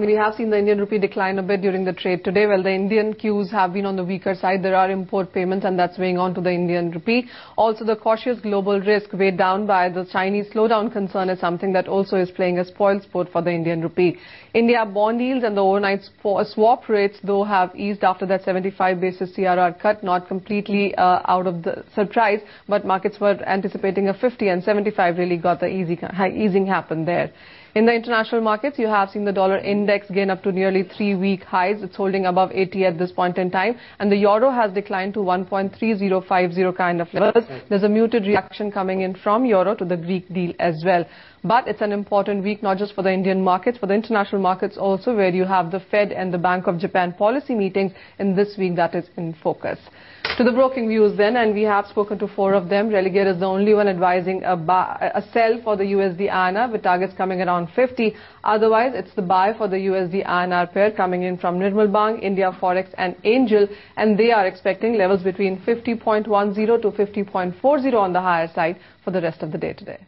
We have seen the Indian rupee decline a bit during the trade today. Well, the Indian cues have been on the weaker side. There are import payments and that's weighing on to the Indian rupee. Also, the cautious global risk weighed down by the Chinese slowdown concern is something that also is playing a spoilsport for the Indian rupee. India bond yields and the overnight swap rates, though, have eased after that 75 basis CRR cut, not completely out of the surprise, but markets were anticipating a 50 and 75 really got the easing happen there. In the international markets, you have seen the dollar index gain up to nearly 3-week highs. It's holding above 80 at this point in time. And the euro has declined to 1.3050 kind of levels. There's a muted reaction coming in from euro to the Greek deal as well. But it's an important week, not just for the Indian markets, for the international markets also, where you have the Fed and the Bank of Japan policy meetings in this week that is in focus. To the broking views then, and we have spoken to 4 of them. Religare is the only one advising a sell for the USD INR with targets coming around 50. Otherwise, it's the buy for the USD INR pair coming in from Nirmal Bang, India Forex and Angel, and they are expecting levels between 50.10 to 50.40 on the higher side for the rest of the day today.